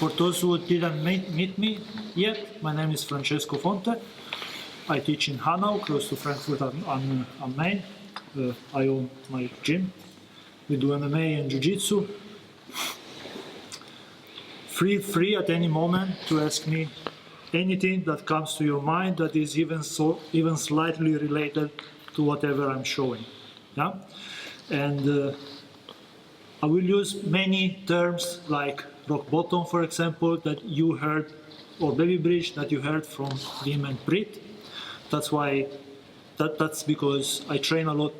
For those who didn't meet me yet, my name is Francesco Fonte. I teach in Hanau, close to Frankfurt am Main. I own my gym. We do MMA and Jiu-Jitsu. Feel free at any moment to ask me anything that comes to your mind that is even slightly related to whatever I'm showing. Yeah? And I will use many terms like rock bottom, for example, that you heard, or baby bridge that you heard from Wim and Brit. That's because I train a lot,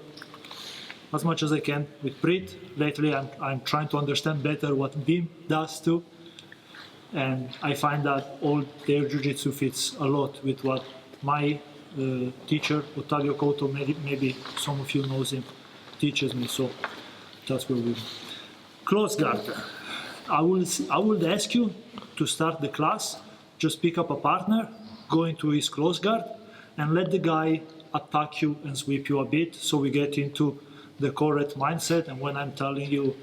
as much as I can, with Brit. Lately, I'm trying to understand better what Wim does too. And I find that all their jiu-jitsu fits a lot with what my teacher, Ottavio Couto, maybe some of you knows him, teaches me. So that's where we go. Close guard. I would ask you to start the class, just pick up a partner, go into his close guard, and let the guy attack you and sweep you a bit, so we get into the correct mindset. And when I'm telling you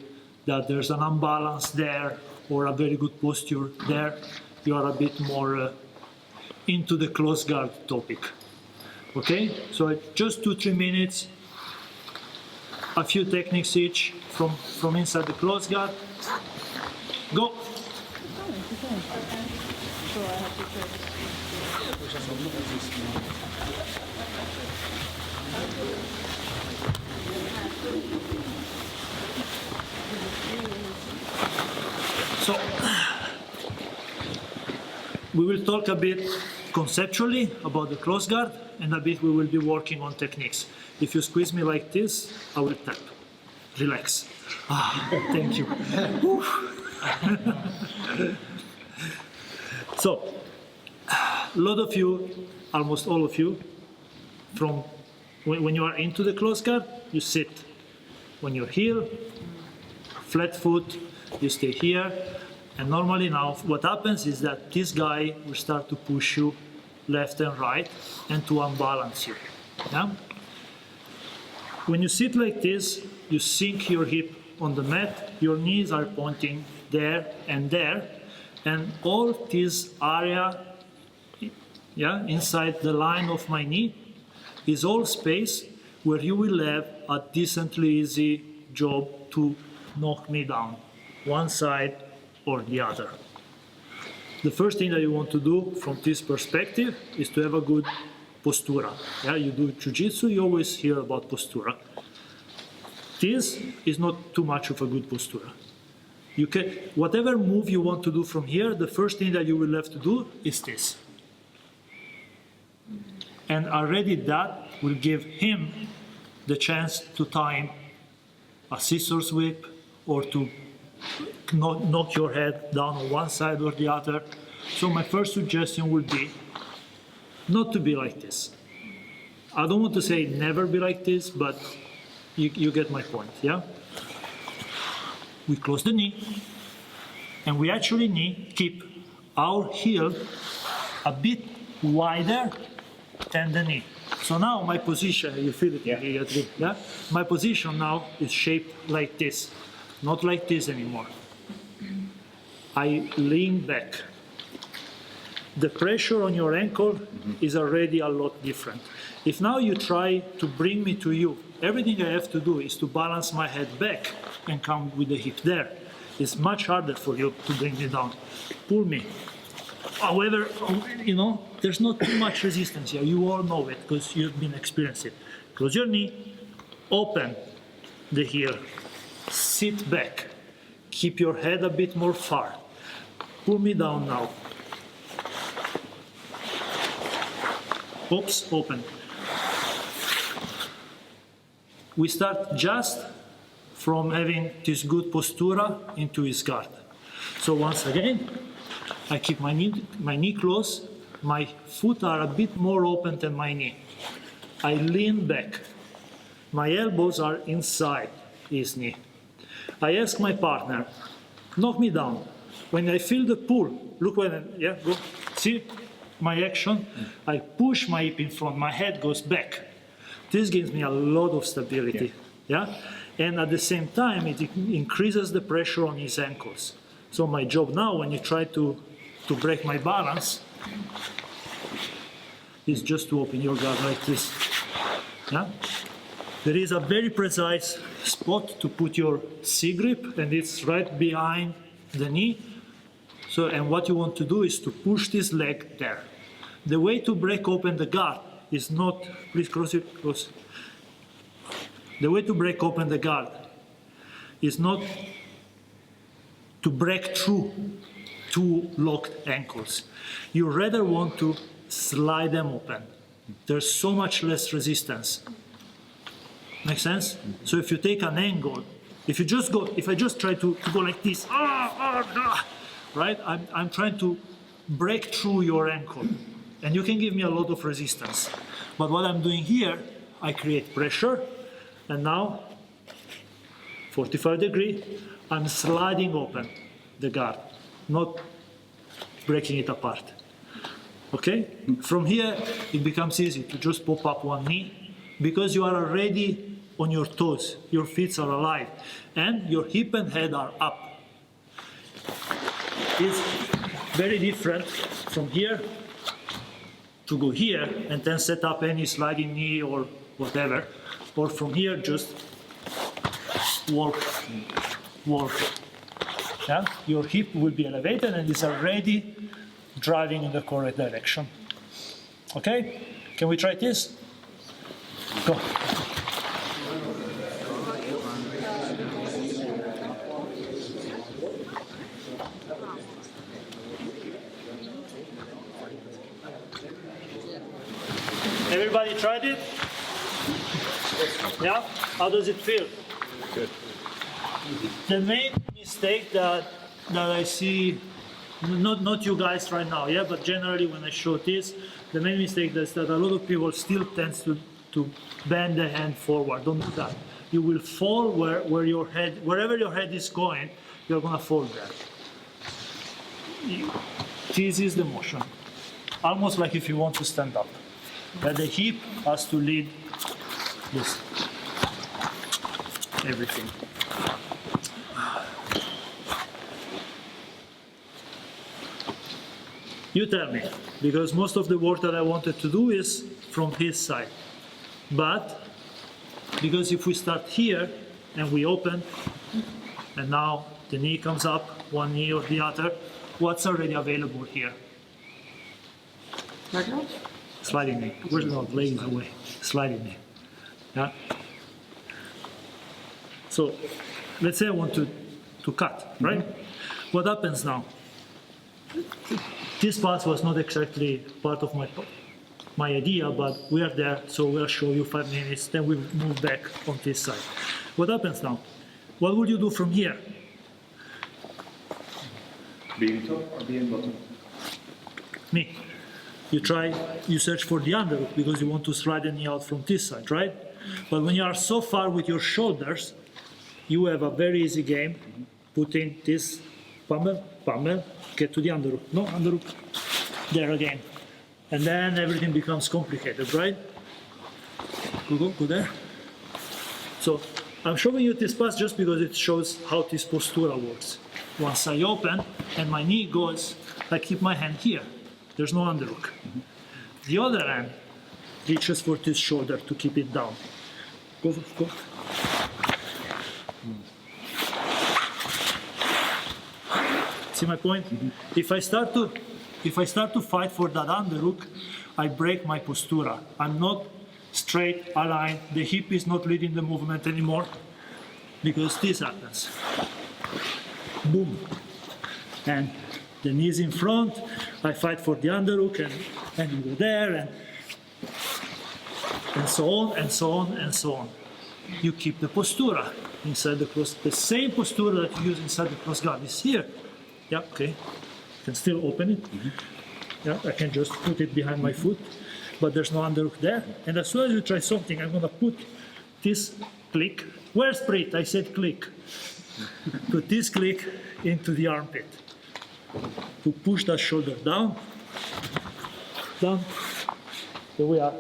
that there's an unbalance there or a very good posture there, you are a bit more into the close guard topic. Okay, so just 2-3 minutes, a few techniques each from inside the close guard. Go. So, we will talk a bit conceptually about the close guard, and a bit we will be working on techniques. If you squeeze me like this, I will tap. Relax. Thank you. So, a lot of you, almost all of you, from when you are into the close guard, you sit. When you're here, flat foot, you stay here. And normally now what happens is that this guy will start to push you left and right and to unbalance you. Yeah? When you sit like this, you sink your hip on the mat, your knees are pointing there, and all this area, yeah, inside the line of my knee is all space where you will have a decently easy job to knock me down, one side or the other. The first thing that you want to do from this perspective is to have a good postura. Yeah, you do jiu-jitsu, you always hear about postura. This is not too much of a good postura. You can, whatever move you want to do from here, the first thing that you will have to do is this. And already that will give him the chance to time a scissor whip or to knock your head down on one side or the other. So my first suggestion would be not to be like this. I don't want to say never be like this, but you get my point, yeah? We close the knee, and we actually keep our heel a bit wider than the knee. So now my position, you feel it immediately, yeah? My position now is shaped like this, not like this anymore. I lean back. The pressure on your ankle is already a lot different. If now you try to bring me to you, everything I have to do is to balance my head back and come with the hip there. It's much harder for you to bring me down. Pull me. However, you know, there's not too much resistance here. You all know it because you've been experiencing it. Close your knee, open the heel, sit back, keep your head a bit more far. Pull me down now. Oops, open. We start just from having this good postura into his guard. So once again, I keep my knee close, my foot are a bit more open than my knee. I lean back. My elbows are inside his knee. I ask my partner, knock me down. When I feel the pull, look when, yeah, go, see my action? I push my hip in front, my head goes back. This gives me a lot of stability, yeah? And at the same time, it increases the pressure on his ankles. So my job now, when you try to break my balance, is just to open your guard like this. Yeah? There is a very precise spot to put your C grip, and it's right behind the knee. So, and what you want to do is to push this leg there. The way to break open the guard is not, please cross it, cross. The way to break open the guard is not to break through two locked ankles. You rather want to slide them open. There's so much less resistance. Make sense? So if you take an angle, if I just try to go like this, right? I'm trying to break through your ankle, and you can give me a lot of resistance. But what I'm doing here, I create pressure, and now, 45-degree, I'm sliding open the guard, not breaking it apart. Okay? From here, it becomes easy to just pop up one knee, because you are already on your toes, your feet are alive, and your hip and head are up. It's very different from here to go here and then set up any sliding knee or whatever, or from here just walk. Yeah? Your hip will be elevated and is already driving in the correct direction. Okay? Can we try this? Go. Everybody tried it? Yeah? How does it feel? Good. The main mistake that I see, not you guys right now, yeah, but generally when I show this, the main mistake is that a lot of people still tend to bend the hand forward. Don't do that. You will fall wherever your head is going, you're gonna fall there. This is the motion. Almost like if you want to stand up. But the hip has to lead this. Everything. You tell me, because most of the work that I wanted to do is from his side. But, because if we start here and we open, and now the knee comes up, one knee or the other, what's already available here? Sliding knee. Where's not laying away? Sliding knee. Yeah? So, let's say I want to cut, right? What happens now? This part was not exactly part of my idea, but we are there, so we'll show you 5 minutes, then we move back on this side. What happens now? What would you do from here? Being top or being bottom? Me. You search for the underhook because you want to slide the knee out from this side, right? But when you are so far with your shoulders, you have a very easy game. Put in this pummel, get to the underhook. No, underhook. There again. And then everything becomes complicated, right? Go there. So I'm showing you this pass just because it shows how this postura works. Once I open and my knee goes, I keep my hand here. There's no underhook. The other hand reaches for this shoulder to keep it down. Go. See my point? If I start to fight for that underhook, I break my postura. I'm not straight, aligned. The hip is not leading the movement anymore because this happens. Boom. And the knees in front, I fight for the underhook and you go there and so on and so on and so on. You keep the postura inside the cross. The same postura that you use inside the cross guard is here. Yeah, okay. I can still open it. Yeah, I can just put it behind my foot, but there's no underhook there. And as soon as you try something, I'm gonna put this click. Where's Brit? I said click. Put this click into the armpit to push that shoulder down. Here we are.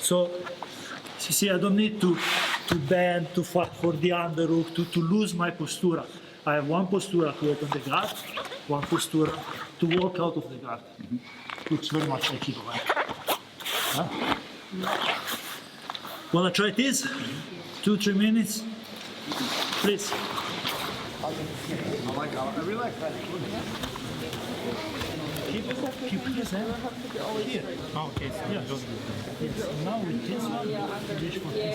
So, you see, I don't need to bend, to fight for the underhook, to lose my postura. I have one postura to open the guard, one postura to walk out of the guard. Looks very much like Ido, right? Huh? Wanna try this? 2-3 minutes? Please. I really like that. Keep his hand here. Oh, okay, so Yes. Yes. Now with this one, reach for this.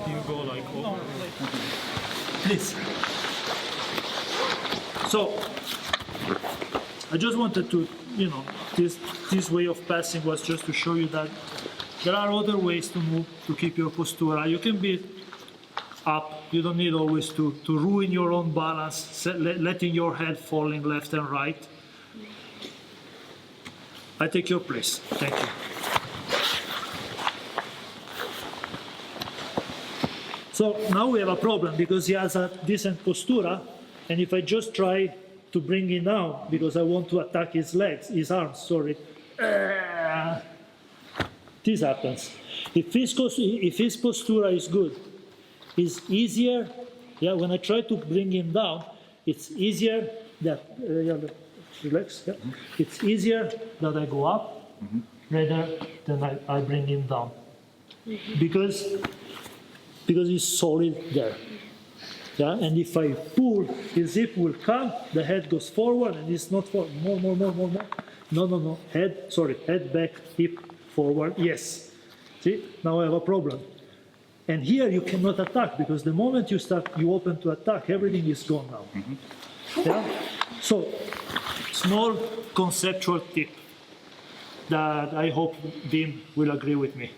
you go like over. Please. So, I just wanted to, this way of passing was just to show you that there are other ways to move to keep your postura. You can be up. You don't need always to ruin your own balance, letting your head falling left and right. I take your place. Thank you. So now we have a problem because he has a decent postura, and if I just try to bring him down because I want to attack his legs, his arms, sorry, this happens. If his postura is good, it's easier. Yeah, when I try to bring him down, it's easier that relax. Yeah, it's easier that I go up rather than I bring him down because he's solid there. Yeah, and if I pull, his hip will come, the head goes forward, and it's not forward. More. No. Head back, hip forward. Yes. See, now I have a problem. And here you cannot attack because the moment you open to attack, everything is gone now. Yeah. So, small conceptual tip that I hope Dim will agree with me.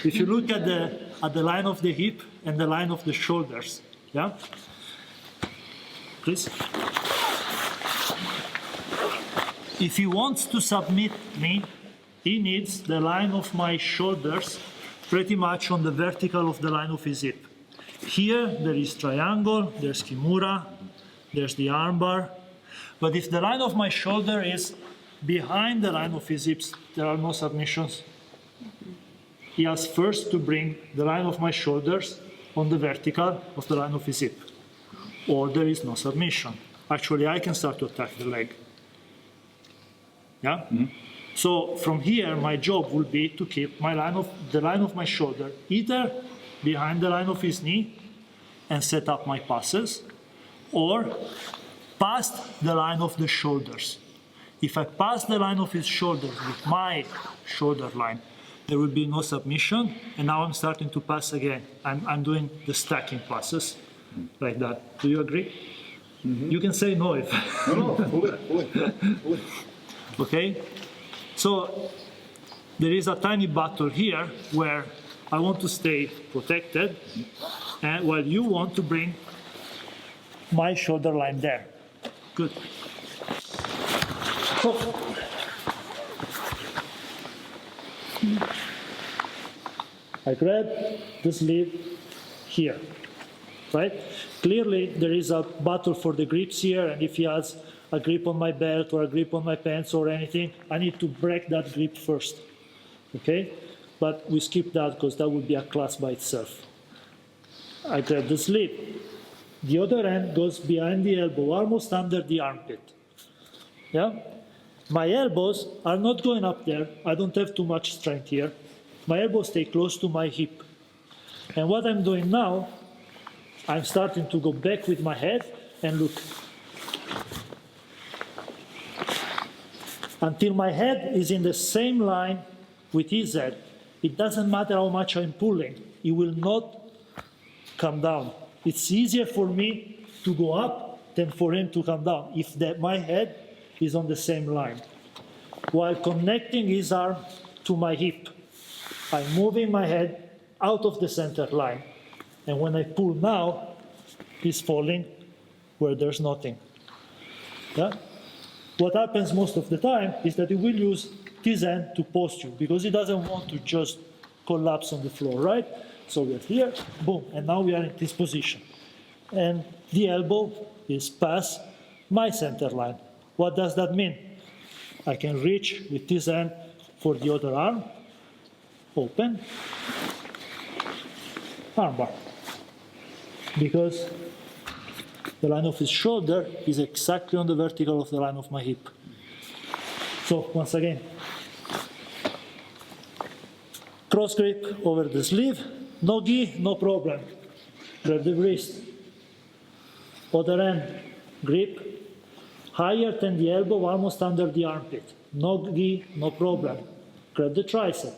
If you look at the line of the hip and the line of the shoulders, yeah, please. If he wants to submit me, he needs the line of my shoulders pretty much on the vertical of the line of his hip. Here there is triangle, there's kimura, there's the armbar. But if the line of my shoulder is behind the line of his hips, there are no submissions. He has first to bring the line of my shoulders on the vertical of the line of his hip, or there is no submission. Actually, I can start to attack the leg. Yeah? So from here, my job will be to keep the line of my shoulder either behind the line of his knee and set up my passes, or past the line of the shoulders. If I pass the line of his shoulders with my shoulder line, there will be no submission, and now I'm starting to pass again. I'm doing the stacking passes, like that. Do you agree? You can say no if... No, fully. Okay? So there is a tiny battle here where I want to stay protected, and while you want to bring my shoulder line there. Good. So, I grab the sleeve here, right? Clearly, there is a battle for the grips here, and if he has a grip on my belt or a grip on my pants or anything, I need to break that grip first, okay? But we skip that because that would be a class by itself. I grab the sleeve. The other end goes behind the elbow, almost under the armpit, yeah? My elbows are not going up there. I don't have too much strength here. My elbows stay close to my hip. And what I'm doing now, I'm starting to go back with my head and look. Until my head is in the same line with his head. It doesn't matter how much I'm pulling. It will not come down. It's easier for me to go up than for him to come down if my head is on the same line. While connecting his arm to my hip, I'm moving my head out of the center line. And when I pull now, he's falling where there's nothing. Yeah? What happens most of the time is that he will use this end to post you because he doesn't want to just collapse on the floor, right? So we're here, boom, and now we are in this position. And the elbow is past my center line. What does that mean? I can reach with this hand for the other arm, open, armbar. Because The line of his shoulder is exactly on the vertical of the line of my hip. So once again, cross grip over the sleeve, no gi, no problem. Grab the wrist. Other end, grip, higher than the elbow, almost under the armpit. No gi, no problem. Grab the tricep.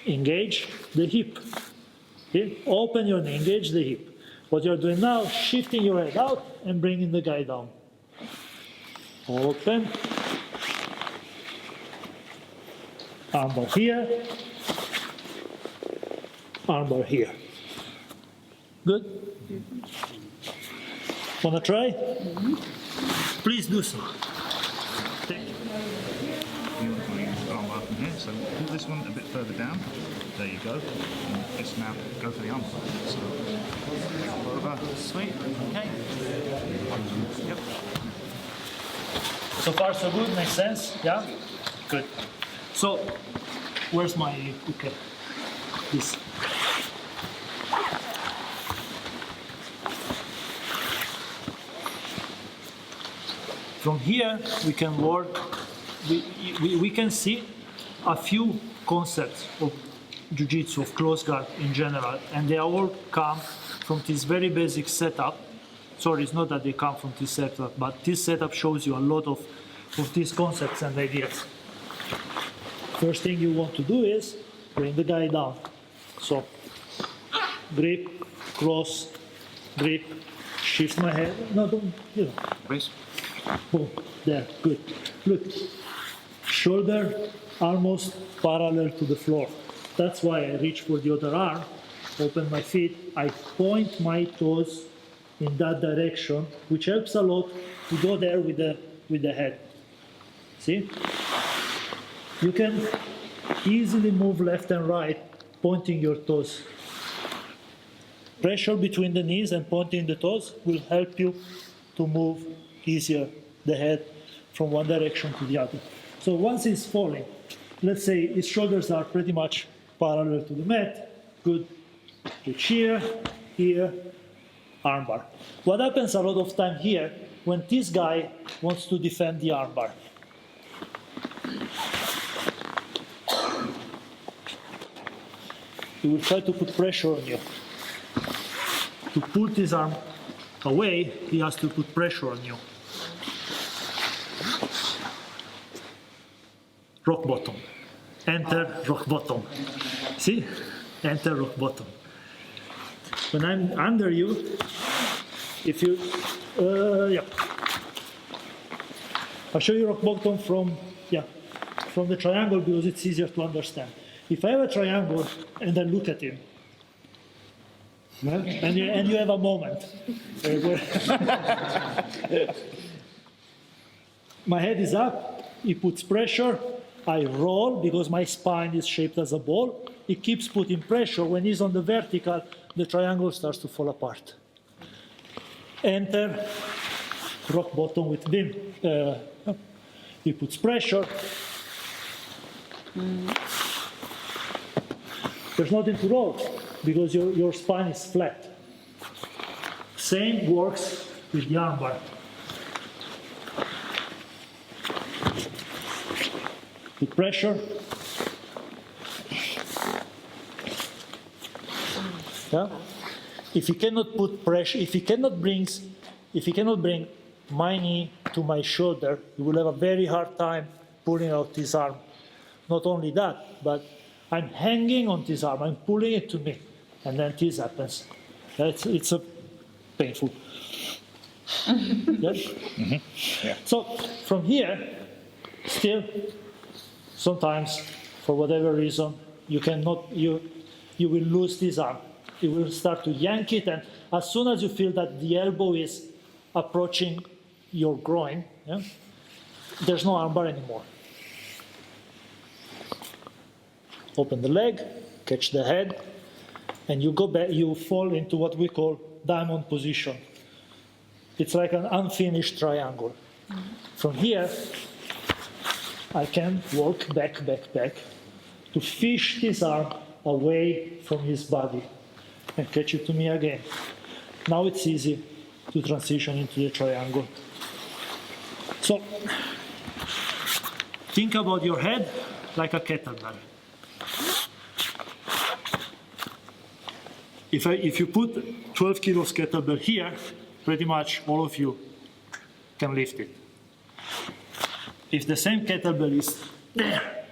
Engage the hip. Okay? Open your knee, engage the hip. What you're doing now, shifting your head out and bringing the guy down. Open. Armbar here. Armbar here. Good? Wanna try? Please do so. Thank you. You want to use the armbar from here, so pull this one a bit further down. There you go. And just now go for the armbar. So, over. Sweet. Okay. Yep. So far so good, makes sense? Yeah? Good. So, where's my, okay, this. From here, we can work, we can see a few concepts of jiu-jitsu, of close guard in general, and they all come from this very basic setup. Sorry, it's not that they come from this setup, but this setup shows you a lot of these concepts and ideas. First thing you want to do is bring the guy down. So, grip, cross, grip, shift my head. No, don't, you know. Please. Boom, there, good. Look, shoulder almost parallel to the floor. That's why I reach for the other arm, open my feet, I point my toes in that direction, which helps a lot to go there with the head. See? You can easily move left and right, pointing your toes. Pressure between the knees and pointing the toes will help you to move easier the head from one direction to the other. So once he's falling, let's say his shoulders are pretty much parallel to the mat, good, reach here, here, armbar. What happens a lot of time here when this guy wants to defend the armbar? He will try to put pressure on you. To pull this arm away, he has to put pressure on you. Rock bottom. Enter, rock bottom. See? Enter, rock bottom. When I'm under you, if you, yeah. I'll show you rock bottom from the triangle because it's easier to understand. If I have a triangle and I look at him, and you have a moment where my head is up, he puts pressure, I roll because my spine is shaped as a ball, he keeps putting pressure. When he's on the vertical, the triangle starts to fall apart. Enter, rock bottom with beam. He puts pressure. There's nothing to roll because your spine is flat. Same works with the armbar. Put pressure. Yeah? If you cannot put pressure, if you cannot bring my knee to my shoulder, you will have a very hard time pulling out this arm. Not only that, but I'm hanging on this arm, I'm pulling it to me, and then this happens. It's a painful. Yes? Mm-hmm. Yeah. So from here, still, sometimes, for whatever reason, you will lose this arm. You will start to yank it, and as soon as you feel that the elbow is approaching your groin, yeah, there's no armbar anymore. Open the leg, catch the head, and you go back, you fall into what we call diamond position. It's like an unfinished triangle. Mm-hmm. From here, I can walk back to fish this arm away from his body and catch it to me again. Now it's easy. to transition into the triangle. So think about your head like a kettlebell. If you put 12 kilos kettlebell here, pretty much all of you can lift it. If the same kettlebell is there,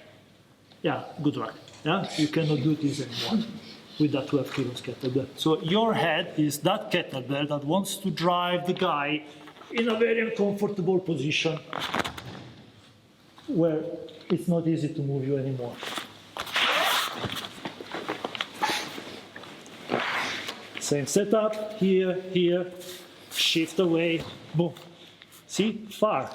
yeah, good luck. Yeah, you cannot do this anymore with that 12 kilos kettlebell. So your head is that kettlebell that wants to drive the guy in a very uncomfortable position where it's not easy to move you anymore. Same setup, here, shift away, boom. See, far.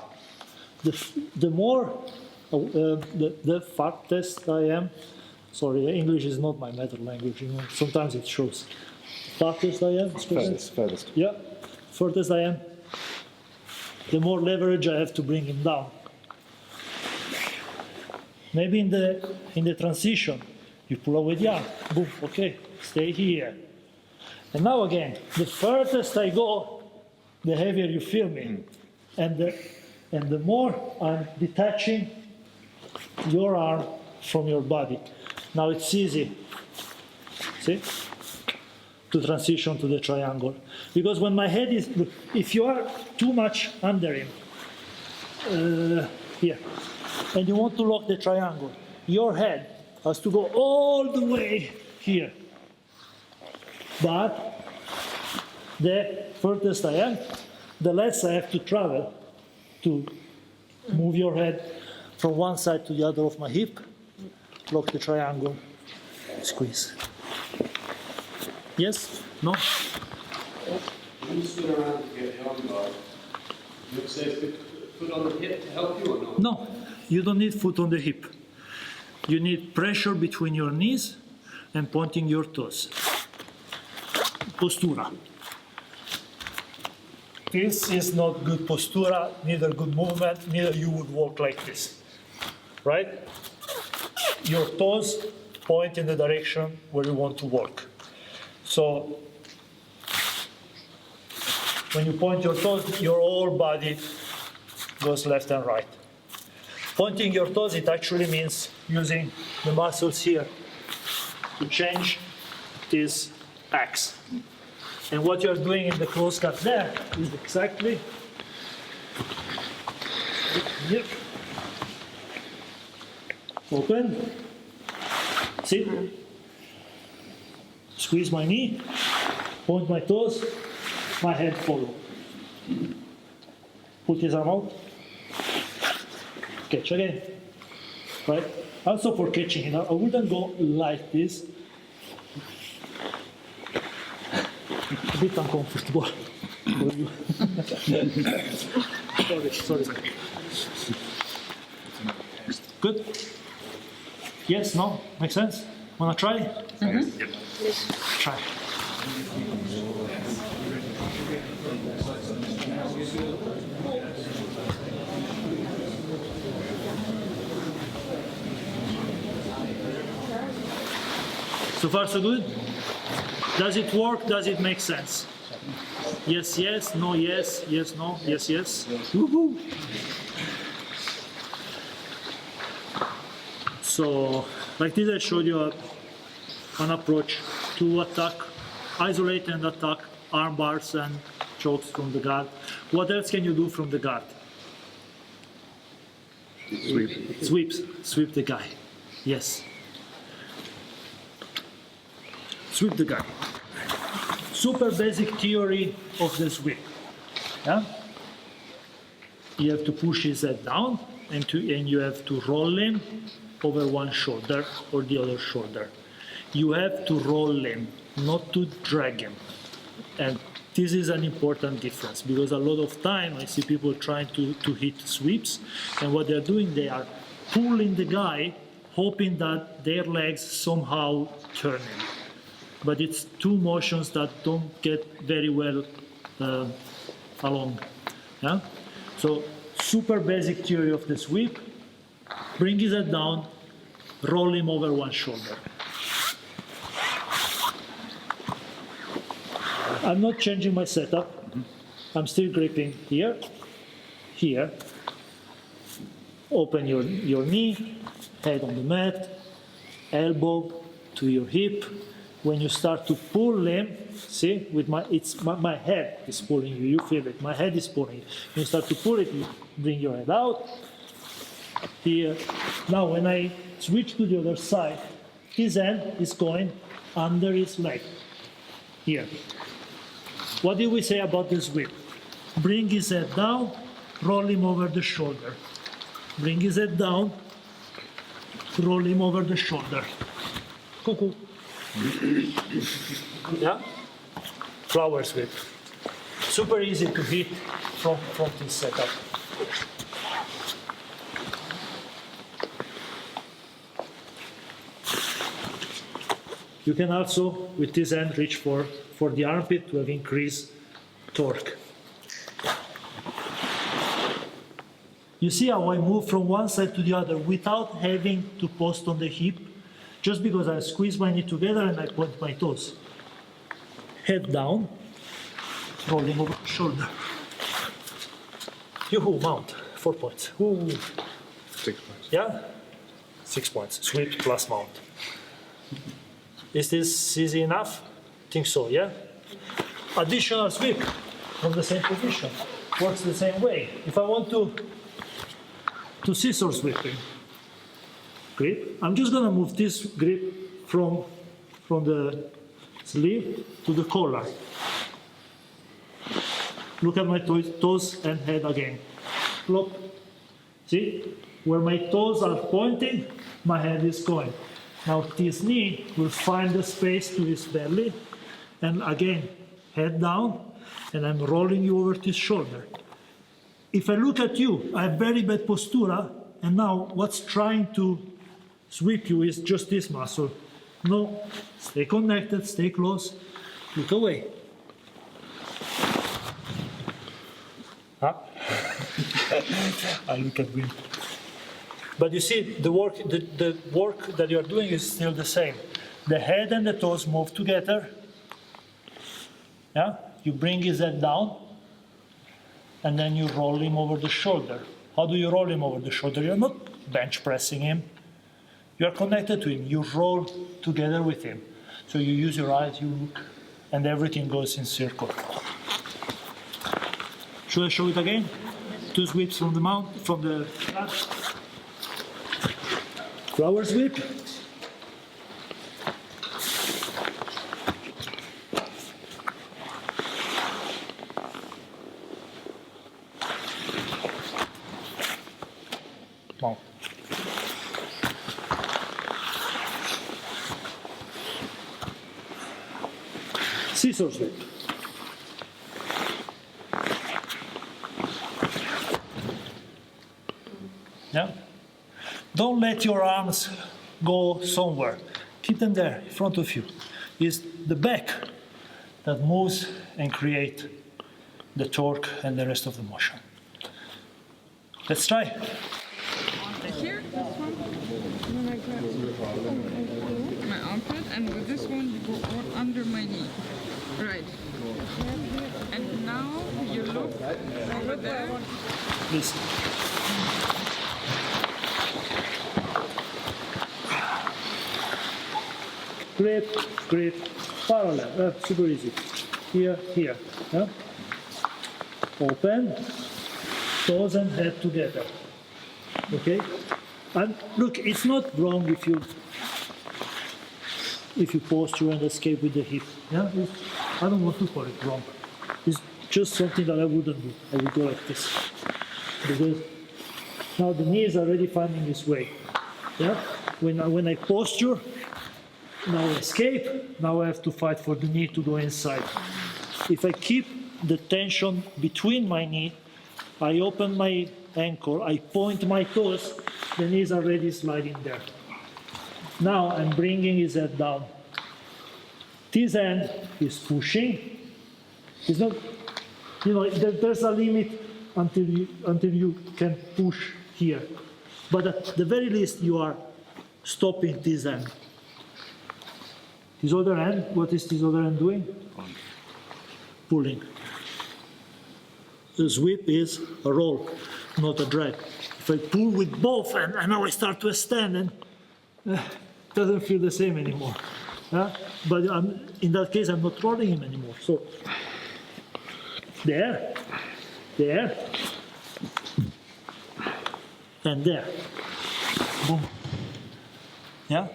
The more, the fastest I am, sorry, English is not my mother language, you know, sometimes it shows. Fastest I am, Furthest. yeah, furthest I am, the more leverage I have to bring him down. Maybe in the transition, you pull away the arm, boom, okay, stay here. And now again, the furthest I go, the heavier you feel me. And the more I'm detaching your arm from your body. Now it's easy, see, to transition to the triangle. Because when my head is, look, if you are too much under him, here, and you want to lock the triangle, your head has to go all the way here. But the furthest I am, the less I have to travel to move your head from one side to the other of my hip, lock the triangle, squeeze. Yes? No? When you spin around to get the arm guard, you have to say foot on the hip to help you or not? No, you don't need foot on the hip. You need pressure between your knees and pointing your toes. Postura. This is not good postura, neither good movement, neither you would walk like this, right? Your toes point in the direction where you want to walk. So when you point your toes, your whole body goes left and right. Pointing your toes, it actually means using the muscles here to change this axe. And what you're doing in the close cut there is exactly, yep, open, sit, squeeze my knee, point my toes, my head follow. Put his arm out, catch again, right? Also for catching it, I wouldn't go like this. A bit uncomfortable for you. sorry. Good? Yes, no? Makes sense? Wanna try? Yep. Try. So far so good? Does it work? Does it make sense? Yes, yes, no, yes, yes, no, yes, yes. Woohoo! So, like this, I showed you an approach to attack, isolate and attack arm bars and chokes from the guard. What else can you do from the guard? Sweep. Sweep the guy. Yes. Sweep the guy. Super basic theory of the sweep. Yeah? You have to push his head down and you have to roll him over one shoulder or the other shoulder. You have to roll him, not to drag him. And this is an important difference because a lot of time I see people trying to hit sweeps, and what they're doing, they are pulling the guy, hoping that their legs somehow turn him. But it's two motions that don't get very well along. Yeah? So super basic theory of the sweep, bring his head down, roll him over one shoulder. I'm not changing my setup. I'm still gripping here, here. Open your knee, head on the mat, elbow to your hip. When you start to pull them, see, with my head is pulling you. You feel it. My head is pulling you. When you start to pull it, you bring your head out. Here. Now, when I switch to the other side, his hand is going under his leg. Here. What did we say about the sweep? Bring his head down, roll him over the shoulder. Bring his head down, roll him over the shoulder. Cuckoo. Yeah? Flower sweep. Super easy to hit from this setup. You can also, with this hand, reach for the armpit to have increased torque. You see how I move from one side to the other without having to post on the hip, just because I squeeze my knee together and I point my toes. Head down, rolling over the shoulder. Yoo-hoo, mount, 4 points. Ooh. 6 points. Yeah? 6 points, sweep plus mount. Is this easy enough? Think so, yeah? Additional sweep from the same position. Works the same way. If I want to scissor sweeping grip, I'm just gonna move this grip from the sleeve to the collar. Look at my toes and head again. Plop. See? Where my toes are pointing, my head is going. Now this knee will find the space to his belly, and again, head down, and I'm rolling you over this shoulder. If I look at you, I have very bad postura, and now what's trying to sweep you is just this muscle. No, stay connected, stay close, look away. Huh? I look at him. But you see, the work that you are doing is still the same. The head and the toes move together. Yeah? You bring his head down, and then you roll him over the shoulder. How do you roll him over the shoulder? You're not bench pressing him. You are connected to him. You roll together with him. So you use your eyes, you look, and everything goes in circle. Should I show it again? 2 sweeps from the mount, from the flat. Flower sweep. Mount. Scissor sweep. Yeah? Don't let your arms go somewhere. Keep them there in front of you. It's the back that moves and creates the torque and the rest of the motion. Let's try. Here, this one, and then I grab my armpit, and with this one you go on under my knee. Right. And now you look over there. Please. Grip, grip, parallel, super easy. Here, here. Yeah? Open, toes and head together. Okay? And look, it's not wrong if you posture and escape with the hip. Yeah? I don't want to call it wrong. It's just something that I wouldn't do. I would go like this. Because now the knee is already finding its way. Yeah? When I posture, now I escape, now I have to fight for the knee to go inside. If I keep the tension between my knee, I open my ankle, I point my toes, the knee is already sliding there. Now I'm bringing his head down. This hand is pushing. It's not, there's a limit until you can push here. But at the very least, you are stopping this hand. This other hand, what is this other hand doing? Pulling. a sweep is a roll, not a drag. If I pull with both and now I start to extend, and it doesn't feel the same anymore. But in that case, I'm not rolling him anymore. So there, and there. Boom. Yeah?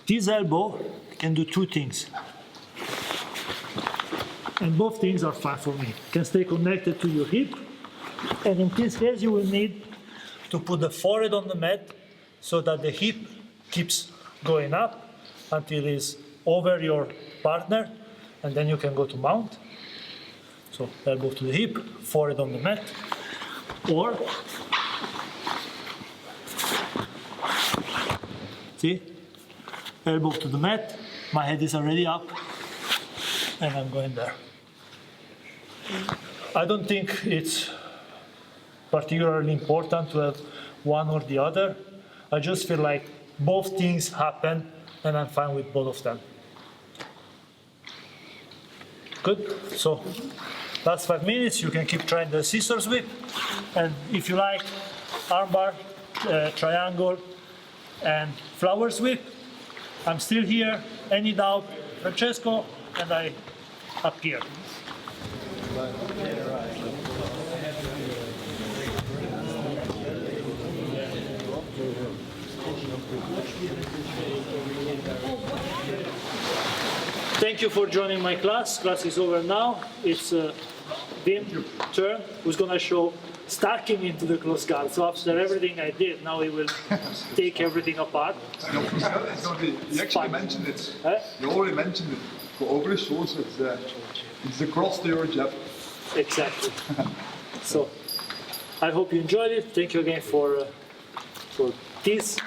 This elbow can do two things. And both things are fine for me. It can stay connected to your hip. And in this case, you will need to put the forehead on the mat so that the hip keeps going up until it's over your partner. And then you can go to mount. So elbow to the hip, forehead on the mat. Or, see, elbow to the mat, my head is already up, and I'm going there. I don't think it's particularly important to have one or the other. I just feel like both things happen, and I'm fine with both of them. Good? So, last 5 minutes, you can keep trying the scissor sweep. And if you like, armbar, triangle, and flower sweep. I'm still here. Any doubt, Francesco, and I up here. Thank you for joining my class. Class is over now. It's Wim's turn, who's going to show stacking into the close guard. So after everything I did, now he will take everything apart. No, you actually mentioned it. You already mentioned it. But over his shoulders, it's the cross to your jab. Exactly. So I hope you enjoyed it. Thank you again for this.